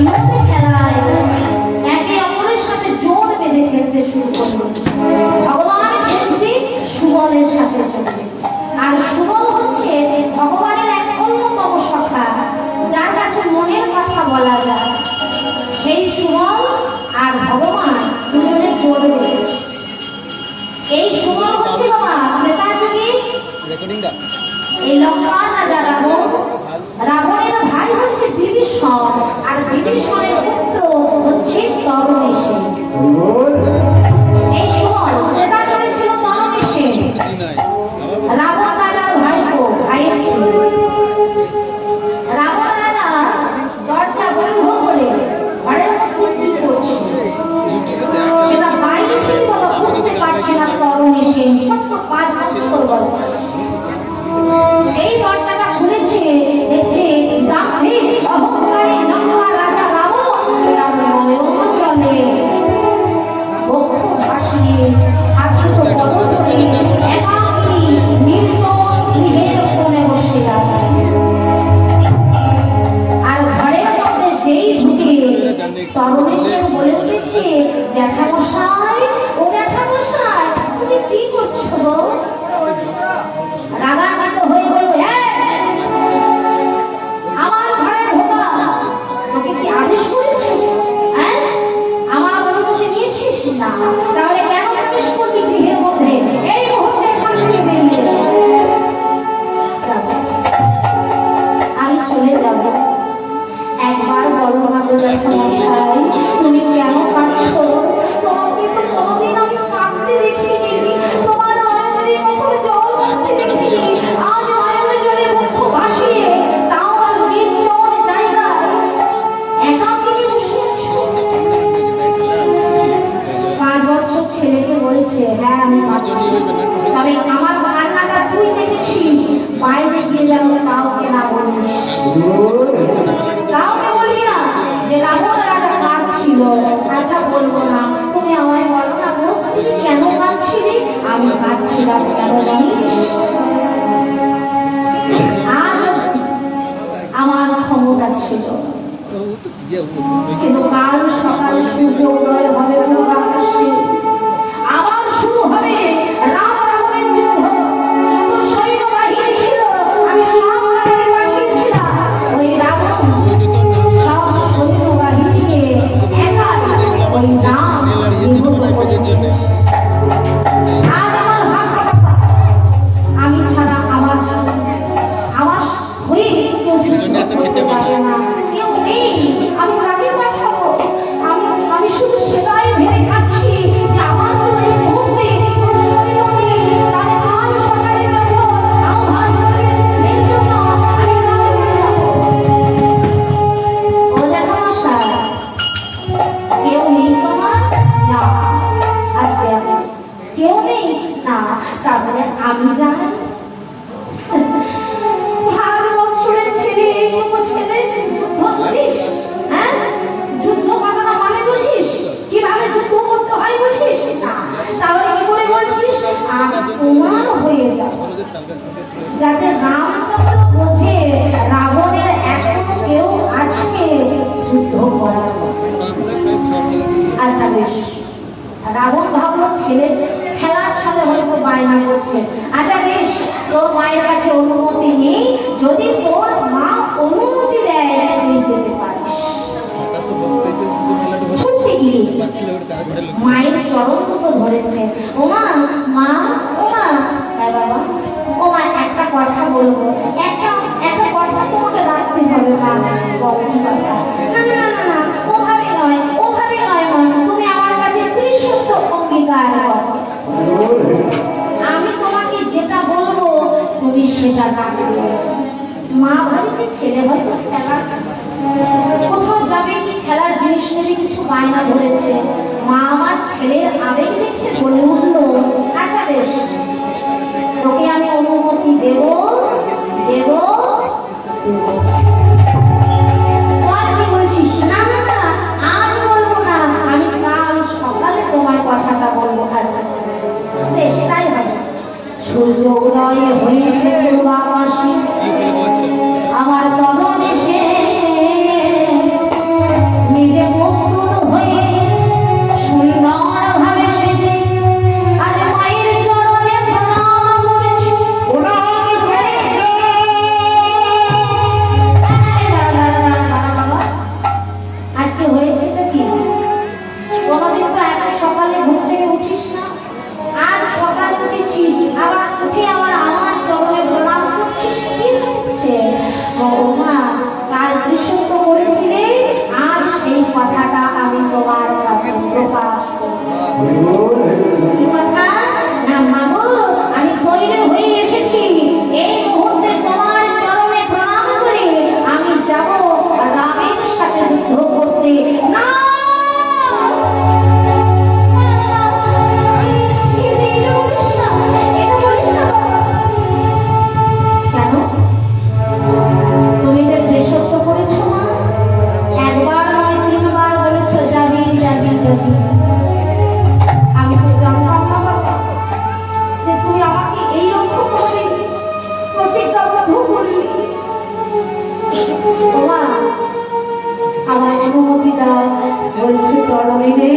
বিনোদী খেলায় একে অপরের সাথে জোর বেঁধে খেলতে শুরু করলো। ভগবান খেলছে সুবলের সাথে, আর সুবল হচ্ছে ভগবানের এক অন্যতম সখা, যার কাছে মনের কথা বলা যায়। সেই সুবল আর ভগবান দুজনে জোর বেঁধেছে। এই সুবল হচ্ছে বাবা ত্রেতাযুগে এই লঙ্কার রাজা রাবণ, রাবণের ভাই হচ্ছে বিভীষণ, আর বিভীষণের পুত্র হচ্ছে তরণীসেন। এই সুবল ত্রেতাযুগে ছিল তরণীসেন, রাবণ রাজার ভাইয়ের ছিল। রাবণ রাজা দরজা বন্ধ করে ঘরের মধ্যে কি করছে সেটা বাইরে থেকে বাবা বুঝতে পারছে না। তরণীসেন ছোট্ট 5 বছর বয়স, যেই দরজাটা খুলেছে দেখছে ব্রাহ্মী অহংকারী লঙ্কা রাজা রাবণ তার নয়ন জলে বক্ষ ভাসিয়ে আকুত পদধূলি একাকী নির্জন গৃহের কোণে বসে আছে। আর ঘরের মধ্যে যেই ঢুকে তরণীসেন বলে উঠেছে, জ্যাঠামশাই, ও জ্যাঠামশাই, তুমি কি করছো গো? রাগান্বিত হয়ে বলল, আমার ঘরে ঢোকা তোকে কি আদেশ করেছে? হ্যাঁ, আমার অনুমতি নিয়েছিস না? তাহলে কেন প্রবেশ করলি গৃহের মধ্যে? এই মুহূর্তে এখান থেকে বেরিয়ে যা। আমি চলে যাব। একবার বলো না গো জ্যাঠামশাই, তুমি কেন কাঁদছো? তোমাকে তো কোনোদিন আমি কাঁদতে দেখিনি, তোমার নয়ন দিয়ে কখনো জল আসতে দেখিনি। আজ নয়নে জলে বক্ষ ভাসিয়ে, তাও আর নির্জন জায়গায় একাকিনী বসে আছো। 5 বছর ছেলেকে বলছে, হ্যাঁ আমি কাঁদছি, তবে আমার কান্নাটা তুই দেখেছিস, বাইরে গিয়ে যেন কাউকে না বলিস, কাউকে বলবি না যে রাবণ রাজা কাঁদছিল। আচ্ছা বলবো না, তুমি আমায় বলো না গো, তুমি কেন কাঁদছিলে? আমি কাঁদছিলাম কেন জানিস? আজ আমার ক্ষমতা ছিল, কিন্তু কাল সকাল সূর্য উদয় হবে পূর্ব আকাশে, আবার শুরু হবে রাম রাবণের যুদ্ধ। যত সৈন্যবাহিনী ছিল আমি সব কাটারে পাঠিয়েছিলাম। ওই রাবণ সব সৈন্যবাহিনীকে একাই ওই রাম নিহত করেছে। আজ আমার হাত কাটা, আমি ছাড়া আমার হয়ে কেউ যুদ্ধ করতে পারে না, কেউ নেই। আমি কাকে পাঠাবো? আমি শুধু সেটাই ভেবে খাচ্ছি যে আমার তো এই মুহূর্তে কোনো সৈন্য নেই। তাহলে কাল সকালে যখন আহ্বান করবে এর জন্য আমি কাকে পাঠাবো? ও জ্যাঠামশাই, কেউ নেই তোমার? না, আস্তে আস্তে, কেউ নেই না, তারপরে আমি যাই। 5 বছরের ছেলে, এইটুকু ছেলে যুদ্ধ বুঝিস? হ্যাঁ, যুদ্ধ কথাটা মানে বুঝিস? কিভাবে যুদ্ধ করতে হয় বুঝিস না? তাহলে কি করে বলছিস আমি তোমার হয়ে যাব? যাতে রামচন্দ্র বোঝে রাবণের এখনো কেউ আছে যুদ্ধ করার। আচ্ছা বেশ, রাবণ ভাবলো ছেলে খেলার ছলে হয়তো বায়না করছে। আচ্ছা বেশ, তোর মায়ের কাছে অনুমতি নেই, যদি তোর মা অনুমতি দেয় তুই যেতে পারিস। ছুটতে গিয়ে মায়ের চরণ দুটো ধরেছে। ওমা, মা, ওমা, হ্যাঁ বাবা, ওমা একটা কথা বলবো, একটা কথা তোমাকে রাখতে হবে মা। বলছি কথা, না না না না, ওভাবে নয়, ওভাবে নয় মা, তুমি আমার কাছে ত্রিসত্য অঙ্গীকার করো। আমি তোমাকে যেটা বলবো তুমি সেটা রাখবে। মা ভাবছে ছেলে হয়তো খেলার কোথাও যাবে কি খেলার জিনিস নেবে, কিছু বায়না ধরেছে। মা আমার ছেলের আবেগ দেখে বলে উঠলো, আচ্ছা বেশ, তোকে আমি অনুমতি দেব দেব দেব। কি বলছিস? না না না, আজ বলবো না, আমি কাল সকালে তোমার কথাটা বলবো। আচ্ছা বেশ, তাই হবে। সূর্য উদয় হয়েছে পূর্ব আকাশে, আমার তরণীসেন আজকে হয়েছেটা কি? কোনোদিন তো এত সকালে ঘুম থেকে উঠিস না, আর সকালে উঠেছিস, আবার উঠে আমার চরণে প্রণাম করছিস, কি হয়েছে? মা, কাল কৃষ্ণ করেছিলে, আর সেই কথাটা আমি তোমার কাছে প্রকাশ করি। কি কথা? না মাগো, আমি তৈরি হয়ে এসেছি, এই মুহূর্তে তোমার চরণে প্রণাম করে আমি যাব রামের সাথে যুদ্ধ করতে। না, আমার অনুমতি দাও। বলছে চরণে রে,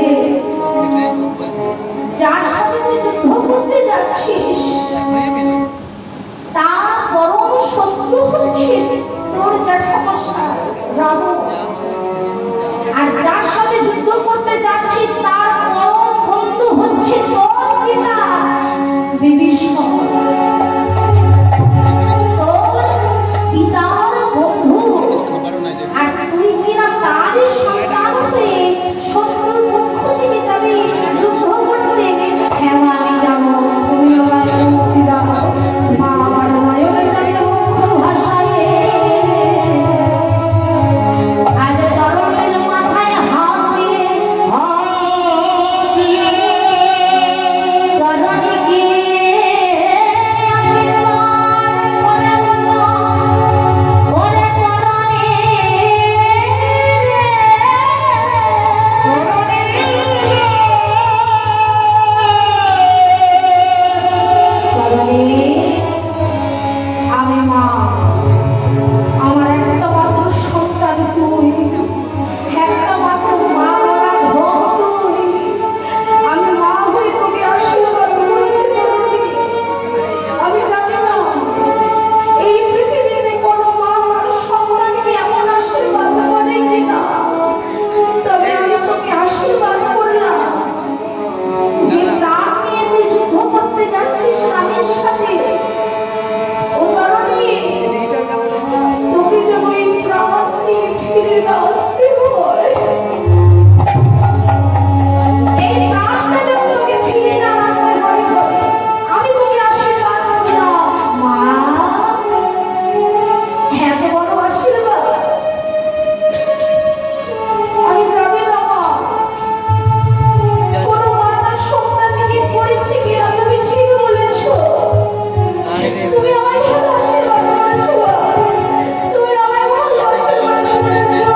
যার সাথে তুই যুদ্ধ করতে যাচ্ছিস তার পরম শত্রু হচ্ছে তোর জ্যাঠামশাই রাবণ, আর যার সাথে যুদ্ধ করতে যাচ্ছিস তার পরম বন্ধু হচ্ছে তোর পিতা বিভীষণ। তোর পিতার বন্ধু, আর তুই কিনা তারই সন্তান হয়ে শত্রুর পক্ষ থেকে যাবি যুদ্ধ করতে। হ্যাঁ আমি যাবো, তুমি আমার মুক্তি দাও। মা আমার নয়নে জলে মুখ ভাসায়, আজ তরণের মাথায় হাত দিয়ে তরণে গিয়ে আশীর্বাদ করে বলো, ওরে তরণে আমি মা, আমার একটা মাত্র সন্তান তুই, একটা মাত্র মা বলা ধন তুই। আমি মা হয়ে তোকে আশীর্বাদ করছি। আমি জানি না এই পৃথিবীতে কোনো মা তার সন্তানকে এমন আশীর্বাদ করে কিনা, তবে আমি তোকে আশীর্বাদ করলাম যে প্রাণ নিয়ে তুই যুদ্ধ করতে যাচ্ছিস রামের সাথে। ও কারণে তোকে যেমন এই প্রাণ নিয়ে ফিরে আসতে হয়, এই প্রাণটা যেন তোকে ফিরে না আসতে হয়, আমি তোকে আশীর্বাদ করলাম। মা, এত বড় আশীর্বাদ আমি জানি না মা, কোনো মা তার সন্তানকে করেছে কিনা। তুমি ঠিক বলেছো, তুমি আমায় ভালো আশীর্বাদ করেছো, তুমি আমায় ভালো আশীর্বাদ করেছো।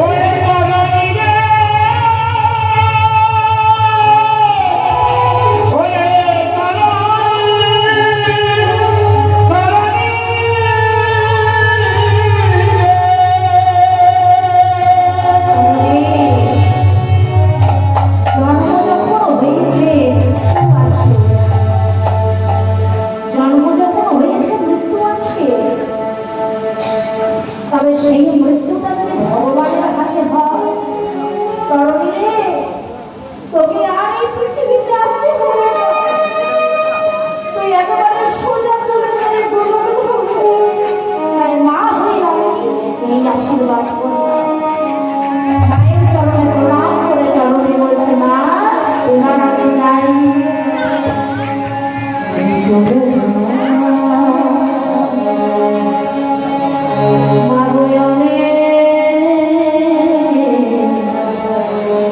ওরে তরণী রে, ওরে জন্ম যখন হয়েছে মৃত্যু আছে, তবে সেই মৃত্যুটা যদি ভগবানের কাছে হয়, তরণী রে, তোকে আর এই পৃথিবীতে আসতে হবে না। তুই একেবারে সোজা চলে যাবে গোলকধামে। তাই মা হয়ে আমি এই আশীর্বাদ করলাম। মায়ের চরণে প্রণাম করে চরণে বলছে, মা এবার আমি যাই। চলে মা গোয়নে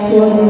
চলে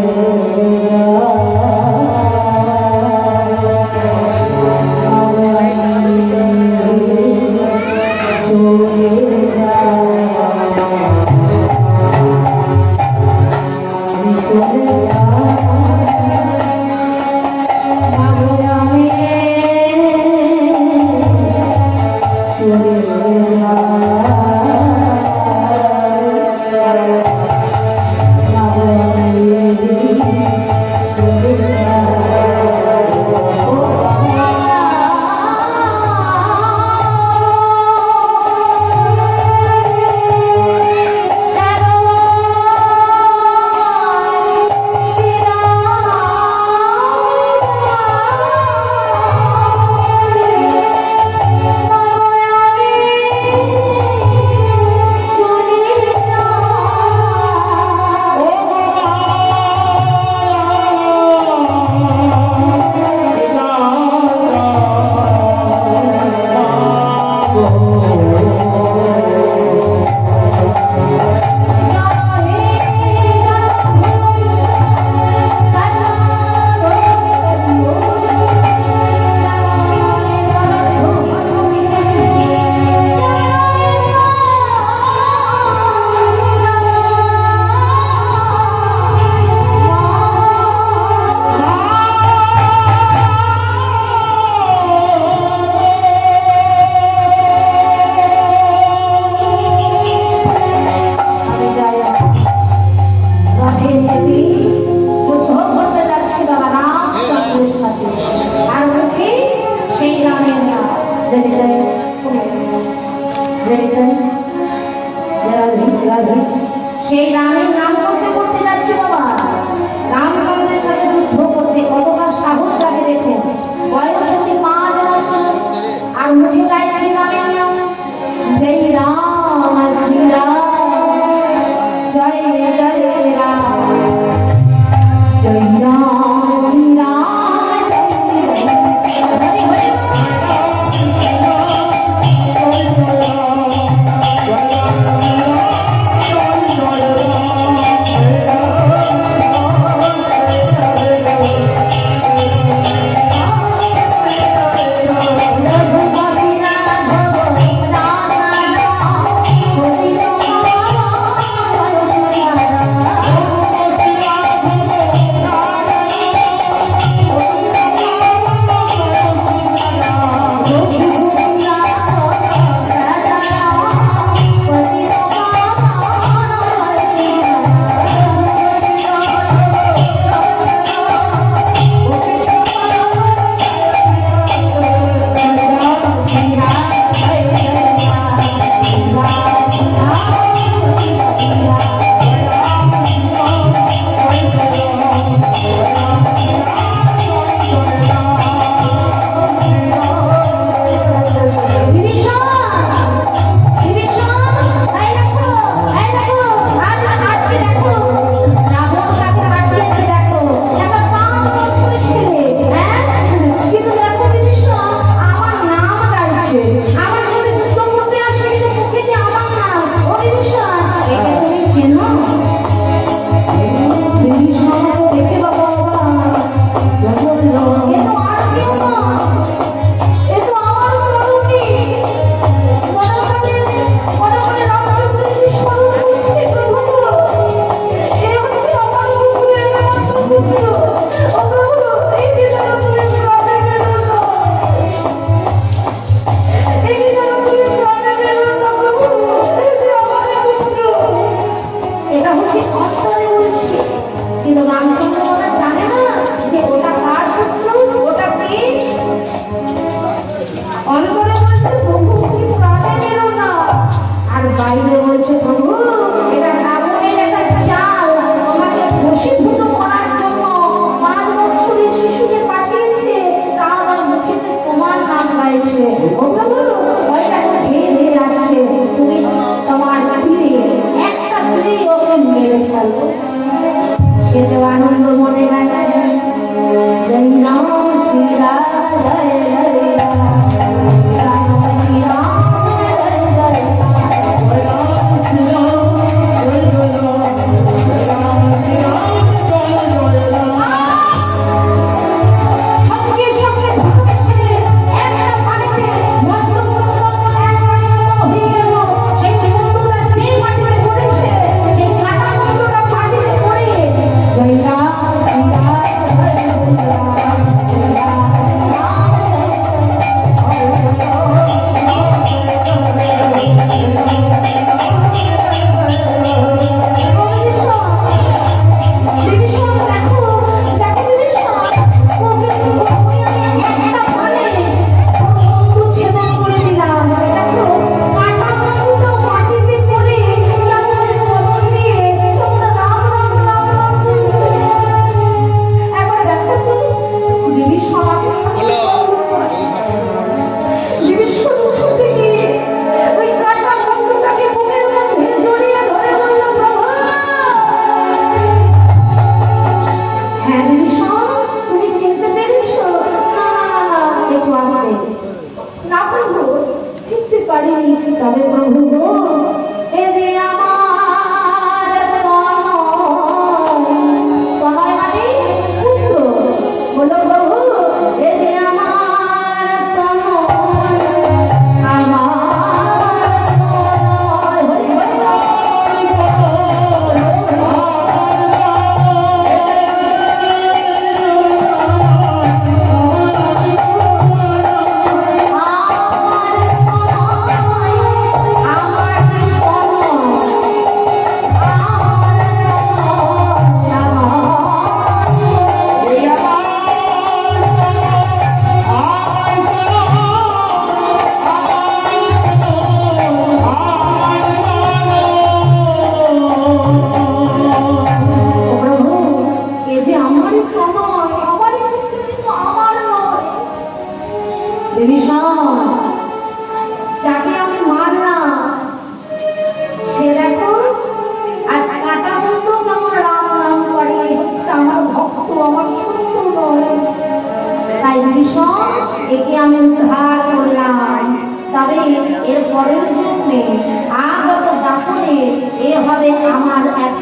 সেই রামের নাম করতে করতে যাচ্ছে বাবা। রামচন্দ্রের সাথে যুদ্ধ করতে কতটা সাহস লাগে দেখুন। বয়স হচ্ছে 5 বছর আর মুখে গাইছে রামের নাম। জয় রাম শ্রীরাম, জয় জয় রাম, জয় রাম শ্রীরাম, জয় জয় একটা দিলেই ওকে মেরে ফেলবো।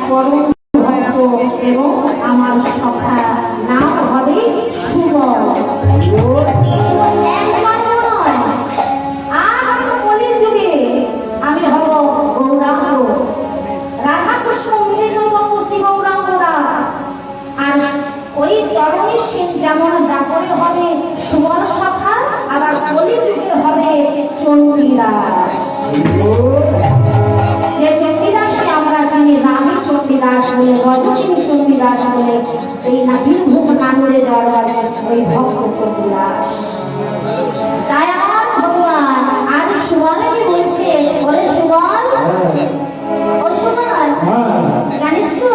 পরম ভক্ত এবং আমার সখা নাম হবে সুবল। একমাত্র নয়, আর কলির যুগে আমি হব গৌরাঙ্গ, রাধা কৃষ্ণ মিলিত শ্রী গৌরাঙ্গ রাধা। আর ওই তরণী সিং যেমন দাপরে হবে সুবল সখা, আবার কলি যুগে হবে চণ্ডীদাস। যে চণ্ডীদাসকে আমরা জানি রানী চণ্ডীদাস বলে, রজনী চণ্ডীদাস বলে, এই বীরভূম নানুরে দরবার ওই ভক্ত চণ্ডীদাস। তাই আমার ভগবান আর সুবলকে বলছে, ওরে সুবল, ও সুবল, জানিস তো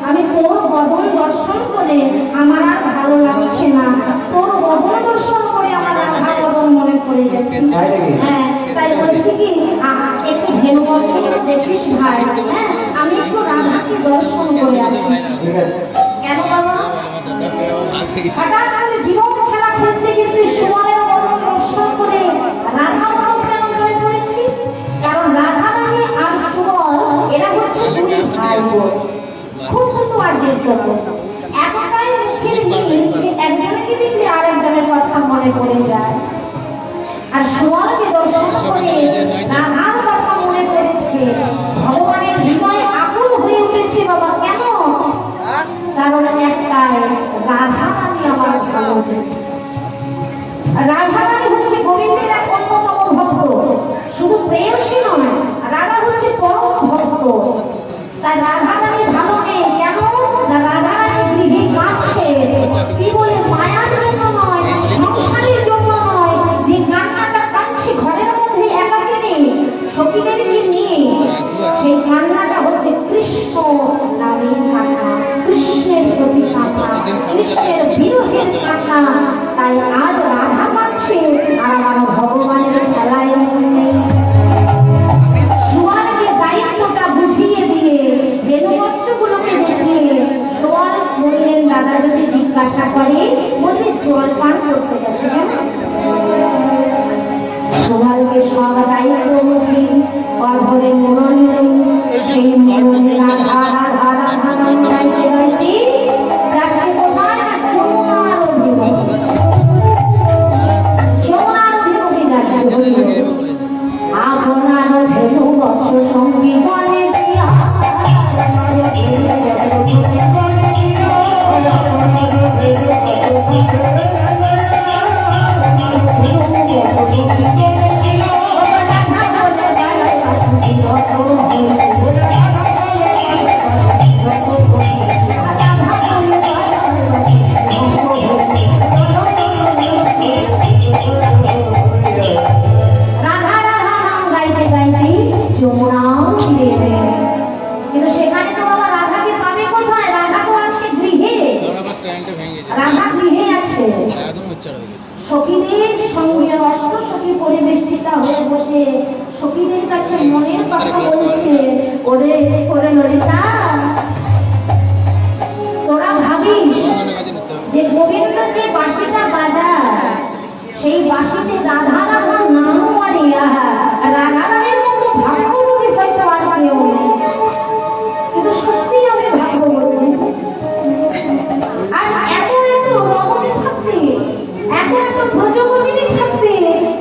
আমি তোর বদন দর্শন করে আমার আর ভালো লাগছে না, তোর বদন দর্শন করে আমার রাধা বদন মনে পড়ে যাচ্ছে। হ্যাঁ, তাই বলছি কি একটু ভেনু দর্শন দেখিস ভাই, হ্যাঁ আমি একটু রাধাকে দর্শন করে আসি। কেন বাবা? হঠাৎ করে জীবন খেলা খেলতে খেলতে সুবলের বদন দর্শন করে রাধা বদন কেন মনে পড়েছি? কারণ রাধা রানী আর সুবল এরা হচ্ছে দুই ভাই বোন, খুব কিন্তু আজের করবো, এতটাই মুখের মিল যে একজনকে দেখলে আরেকজনের কথা মনে পড়ে যায়। আর সুবলকে দর্শন করে রাধার কথা মনে পড়েছে, ভগবানের হৃদয় আকুল হয়ে উঠেছে। বাবা কেন? কারণ একটাই, রাধা রানী আমার ভালো। রাধা রানী হচ্ছে গোবিন্দের এক অন্যতম ভক্ত, শুধু প্রেয়সী নয়, রাধা হচ্ছে পরম ভক্ত। তাই রাধা রানী ভালো নেই কেন? রাধা রানী গৃহে কাঁদছে, কি বলে? মায়ার জন্য নয়, সংসারের জন্য নয়, যে কান্নাটা কাঁদছে ঘরের মধ্যে একাকিনী সখীদেরকে নিয়ে, সেই কান্নাটা হচ্ছে কৃষ্ণ নামের কান্না, কৃষ্ণের প্রতি কান্না, কৃষ্ণের বিরহের কান্না। তাই আজ রাধা কাঁদছে আর আমার ভগবানের খেলায় নেই। সুবলকে দায়িত্বটা বুঝিয়ে দিয়ে ভেনুবৎসগুলোকে দেখিয়ে সুবল বললেন, দাদা যদি জিজ্ঞাসা করে বলবে জল পান করতে গেছে। সুবলকে সব দায়িত্ব বুঝি অঘরে মুরলী, সেই মুরলী রাধা রাধা রাধা নাম গাইতে গাইতে যাচ্ছে তোমার যমুনার অভিমুখে, যমুনার অভিমুখে যাচ্ছে। আপনার ভেনুবৎস সঙ্গী বলে দিয়া যমুনা তীরে। কিন্তু সেখানে তো বাবা রাধাকে পাবে কোথায়? রাধা তো আছে গৃহে, রাধা গৃহে আছে। সখীদের সঙ্গে অষ্ট সখী পরিবেষ্টিতা হয়ে বসে সখীদের কাছে মনের কথা বলছে, ওরে ওরে ললিতা, তোরা ভাবিস যে গোবিন্দ যে বাঁশিটা বাজায়, সেই বাঁশিতে রাধা রাধার নাম পড়ে, রাধা রানীর মতো ভাগ্যবতী হয়তো আর কেউ নেই। কিন্তু সত্যি আমি ভাগ্যবতী। আর এত এত রমণী থাকতে, এত এত ব্রজবতী থাকতে,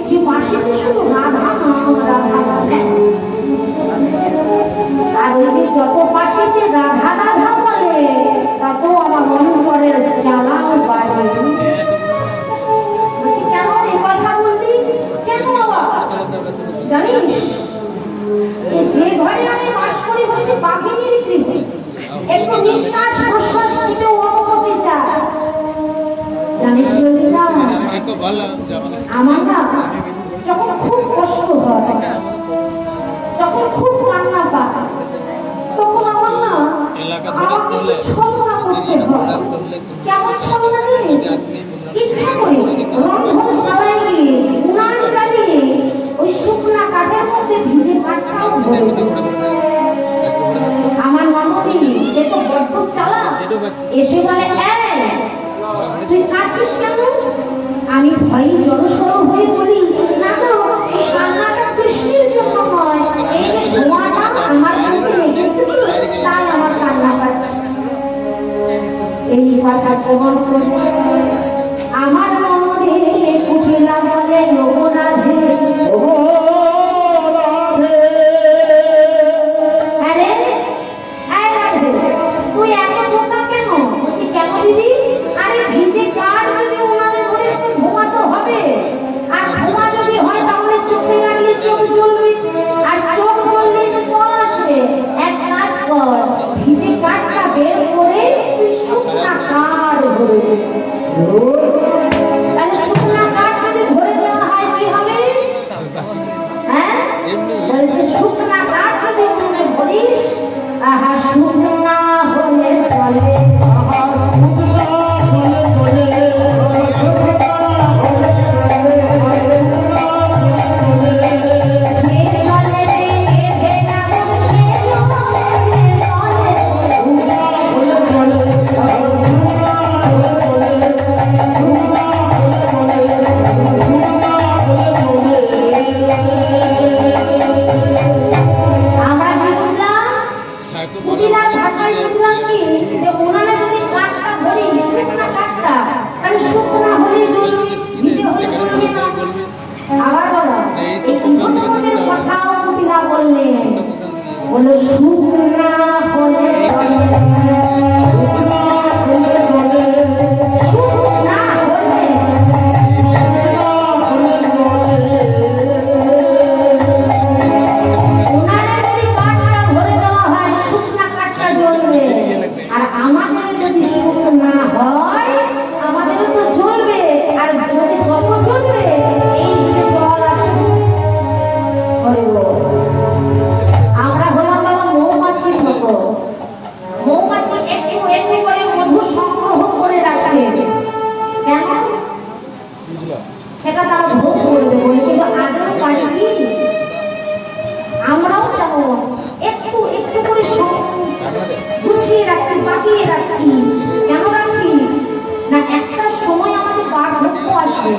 যে বাঁশিতে শুধু রাধা নাম, রাধা রাধা। আর ওই যে যত বাঁশিতে রাধা রাধা বলে, তত আমার অন্তরের জ্বালাও বাড়ে। কেন এই কথা বললি? কেন বাবা? জানিস যে ঘরে আমি বাস করি হচ্ছে বাঘিনীর গৃহে, একটু নিঃশ্বাস প্রশ্বাস নিতে অনুমতি চায়। জানিস ললিতা, আমার না যখন খুব কষ্ট হয়, যখন খুব কান্না পায়, তখন আমার না আমাকে ছলনা করতে হয়। কেমন ছলনা জানিস? ইচ্ছা করি রন্ধনশালায় গিয়ে উনান জ্বালিয়ে ওই শুকনা কাঠের মধ্যে ভিজে কাঠটাও আমার ননদি সে তো বড্ড চালা, এসে বলে, তুই কাঁদছিস কেন? আমি ভয়ে জড়সড় হয়ে বলি, না তো কান্নাটা কৃষ্ণের জন্য নয়, এই যে ধোঁয়াটা আমার মধ্যে লেগেছে কথা শ্রবণ করবে। আমার মনে কুটিলা বলে লোগো রাধে, আরে এই রাধে তুই এত বোকা কেন? বলছি কেন দিদি? আরে ভিজে কাঠ যদি উনানে ধরিস তো ঘুমাতে হবে, আর ঘুমা যদি হয় তাহলে চোখে লাগলে চোখ জ্বলবে, আর চোখ জ্বললে তো জল আসবে। এক কাজ কর, ভিজে কাঠটা বের করে তুই শুকনা কাঠ ভরে দে। তাহলে শুকনা কাঠ যদি ভরে দেওয়া হয় কি হবে? হ্যাঁ বলছে শুকনা কাঠ যদি উনুনে ভরিস, আহা শুকনা হলে চলে, বলো শুকনা হলে আর আমাদের যদি শুকনা হয় আমাদের তো জ্বলবে, আর যদি যত জ্বলবে এই যে জল আসবে। আমরা হলাম বাবা মৌমাছির মতো, মৌমাছি একটু একটু করে মধু সংগ্রহ করে রাখে, কেন? সেটা তারা ভোগ করবে বলে, কিন্তু আদৌ পারি কি? আমরাও তেমন একটু একটু করে গুছিয়ে রাখি, বাকিয়ে রাখি। কেন রাখি না? একটা সময় আমাদের বার্ধক্য আসবে,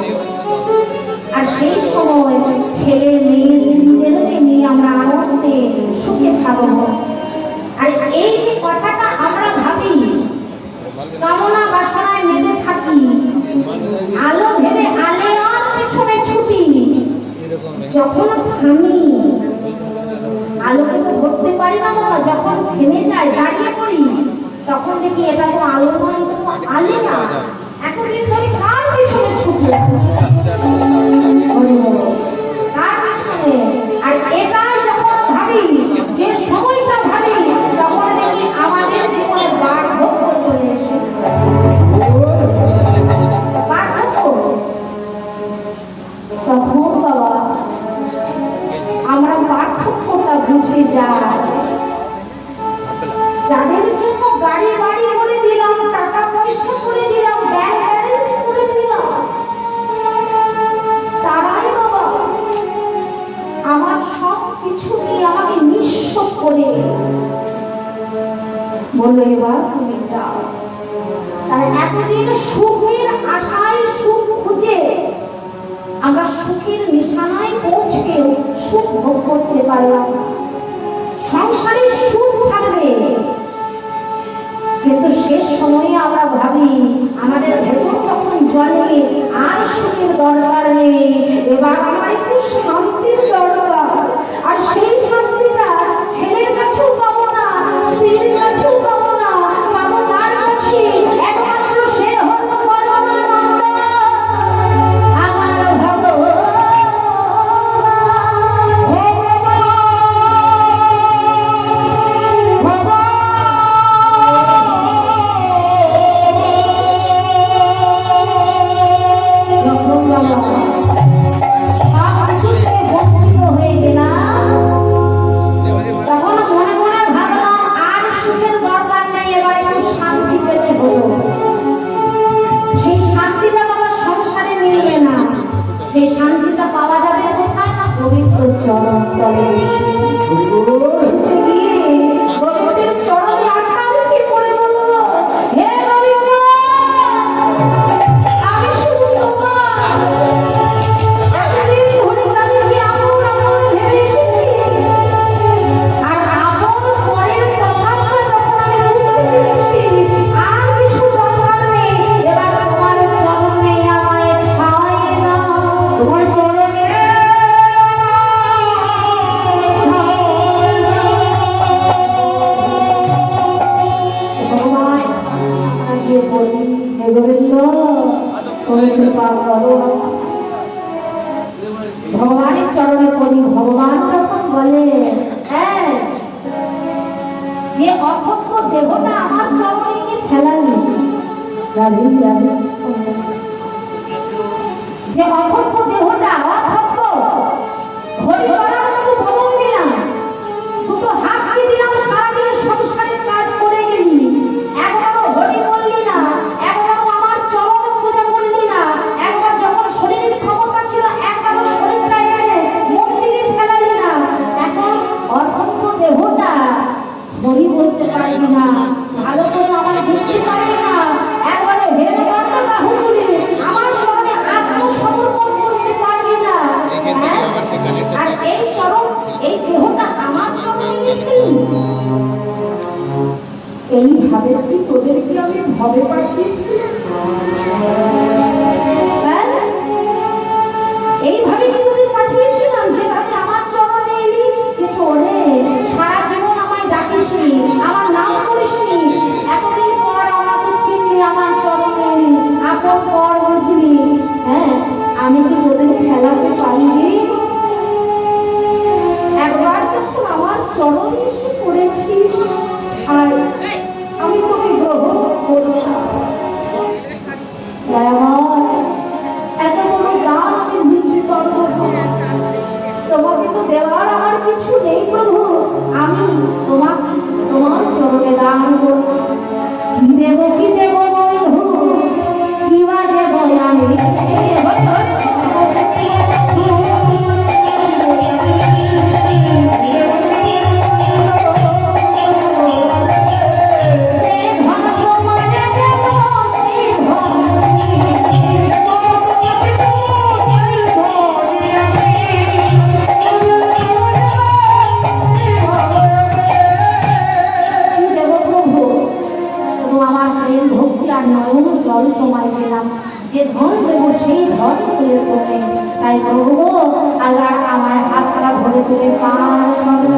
আর সেই সময় ছেলে মেয়ে স্ত্রীদেরকে নিয়ে আমরা আনন্দে সুখে থাকবো। আর এই যে কথাটা আমরা ভাবি, কামনা বাসনায় মেতে থাকি, আলো ভেবে আলেয়ার পেছনে ছুটি, যখন থামি আলোকে তো ধরতে পারি না বাবা, যখন থেমে যায় দাঁড়িয়ে পড়ি তখন দেখি এটা তো আলো নয়, এটা তো আলো না। এতদিন ধরে কার পিছনে ছুটে, কার পিছনে? আর এটা যখন ভাবি, যে সময়টা ভাবি, তখন দেখি আমাদের জীবনে বার্ধক্য চলে এসেছে। বার্ধক্য তখন বাবা আমরা পার্থক্যটা বুঝে যাই। যাদের জন্য গাড়ি বাড়ি করে দিলাম, টাকা পয়সা করে দিলাম, ব্যাংক ব্যালেন্স করে দিলাম, তারাই বাবা আমার সব কিছু নিয়ে আমাকে নিঃস্ব করে বললো এবার তুমি যাও। তারা এতদিন সুখের আশায় সুখ খুঁজে আমরা সুখের নিশানায় পৌঁছেও সুখ ভোগ করতে পারলাম না। সংসারে সুখ থাকবে, কিন্তু শেষ সময়ে আমরা ভাবি আমাদের ভেতর তখন জলে আর সুখের দরকার নেই, এবার আমার একটু শান্তির দরকার। আর সেই শান্তিটা ছেলের কাছেও পাবো না, স্ত্রীর কাছেও পাবো না, পাবো কার কাছে? একমাত্র সে হল পরমানন্দ আমার ভগবান। কৃপা করো। ভগবানের চরণে পড়ি। ভগবান যখন বলে হ্যাঁ যে অথক্ষ দেহটা আমার চরণে ফেলানি, রাধে রাধে, যে অথক্ষ দেহটা অথক্ষ হরি করার মতো বদল দিলাম, দুটো হাত দিয়ে দিলাম, সারাদিন সংসারের কাজ করে গেলি, একবারও হরি বললি না, একবারও আমার চরণ পূজা করলি না, একবার যখন শরীরের ক্ষমতা ছিল একবারও শরীরটা এনে মন্দিরে ফেলালি না, এখন অথক্ষ দেহটা হরি বলতে পারবি না, ভালো করে আমার দেখতে পারবি না, একবারে হেরে বন্ধ বাহু তুলে আমার চরণে আত্মসমর্পণ করতে পারবি না। আর এই চরণ, এই দেহটা আমার চরণে, এইভাবে কি তোদেরকে আমি ভবে পাঠিয়েছি? এইভাবে কি তোদের পাঠিয়েছিলাম যেভাবে আমার চরণে এলি? কিন্তু ওরে সারা জীবন আমায় ডাকিসনি, আমার নাম করিসনি, এতদিন পর আমাকে চিনলি, আমার চরণে এলি, আপন পর বুঝলি। হ্যাঁ আমি কি তোদের ফেলাতে পারিনি? একবার যখন আমার চরণে এসে পড়েছিস আর আমি তোকে গ্রহণ করলাম, এত বড় দান আমি দিতে পারবো না, তোমাকে তো দেওয়ার আমার কিছু নেই প্রভু, আমি তোমাকে তোমার চরণে দান করব। কি দেব কি দেব বন্ধু, কি বা দেব আমি, যে ধন দেবো সেই ধন তুলে তোকে। তাই প্রভু আবার আমার হাতটা ধরে তুলে পান করো।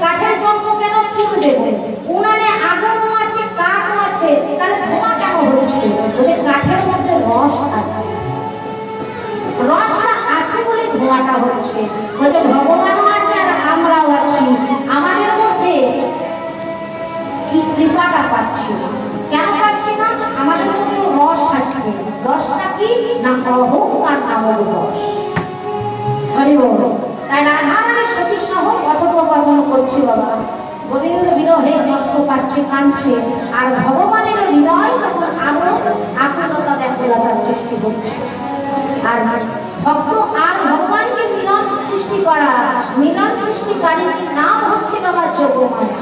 কাঠের জন্ম কেন পুড় দেবে, উনানে আগুন আছে, কাঠ বলছে কাঠের মধ্যে রস আছে, রসটা আছে বলে ধোঁয়াটা হচ্ছে। বলছে ভগবানও আছে আর আমরাও আছি, আমাদের মধ্যে কি কৃপাটা পাচ্ছি না। কেন পাচ্ছি না? আমাদের মধ্যে রস আছে। রসটা কি না? অহংকার নামক রস। হরি বল। তাই রাধারানী সতী সহ কথোপকথন করছি বাবা। গোবিন্দ বিরহে কষ্ট পাচ্ছে, কাঁদছে, আর ভগবানের হৃদয় তখন আরো আকুলতা ব্যাকুলতা সৃষ্টি করছে। আর ভক্ত আর ভগবানকে মিলন সৃষ্টি করা, মিলন সৃষ্টিকারীর নাম হচ্ছে বাবা যোগমায়া।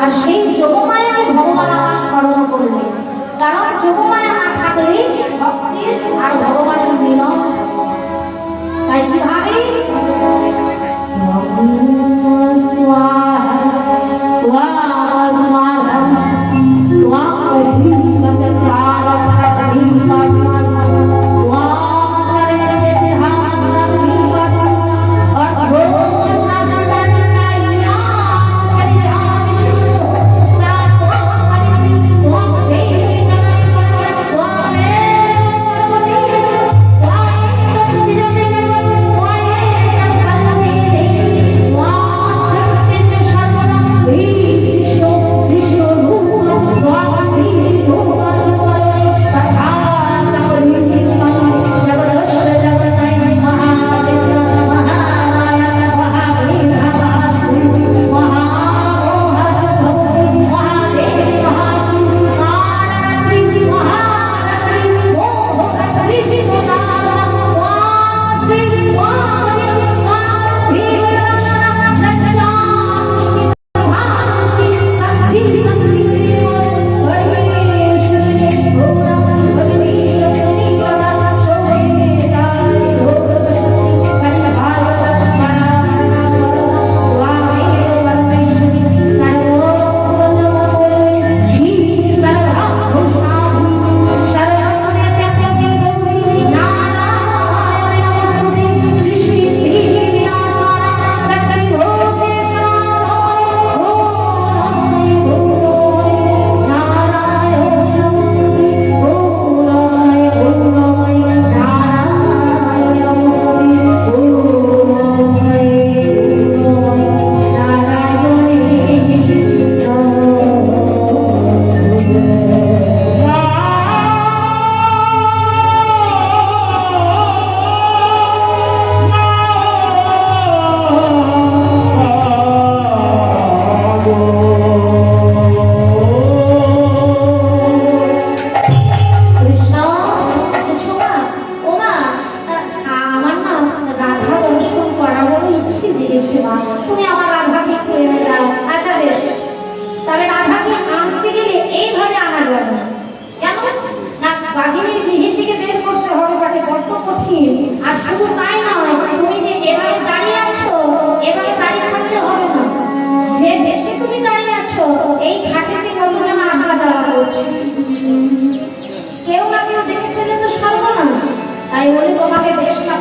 আর সেই যোগমায়াকে ভগবান আমার স্মরণ করলেন, কারণ যোগমায়া না থাকলে ভক্তির আর ভগবানের মিলন। তাই কিভাবে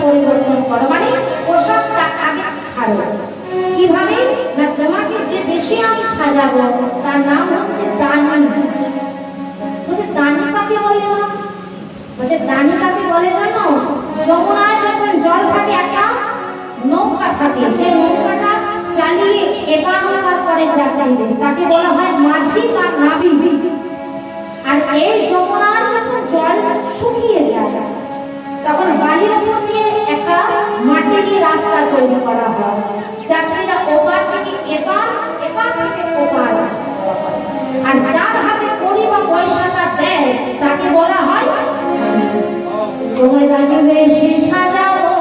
পরিবর্তন করো, মানে পোশাকটা আগে ছাড়ো। কিভাবে না, তোমাকে যে বেশি আমি সাজাবো তার নাম হচ্ছে দানি। বলছে দানি কাকে বলে না? বলছে দানি কাকে বলে জানো? যমুনায় যখন জল থাকে একটা নৌকা থাকে, যে নৌকাটা চালিয়ে এপার ওপার করে যাত্রীদের, তাকে বলা হয় মাঝি বা নাবিক। আর এই যমুনার যখন জল শুকিয়ে যায় তখন বালির উপর দিয়ে একটা মাটি দিয়ে রাস্তা তৈরি করা হয়, যাত্রীরা ওপার থেকে এপার, এপার থেকে ওপার। আর যার হাতে কড়ি বা পয়সাটা দেয় তাকে বলা হয় তোমায় দাঁড়িয়ে বেশি সাজাবো।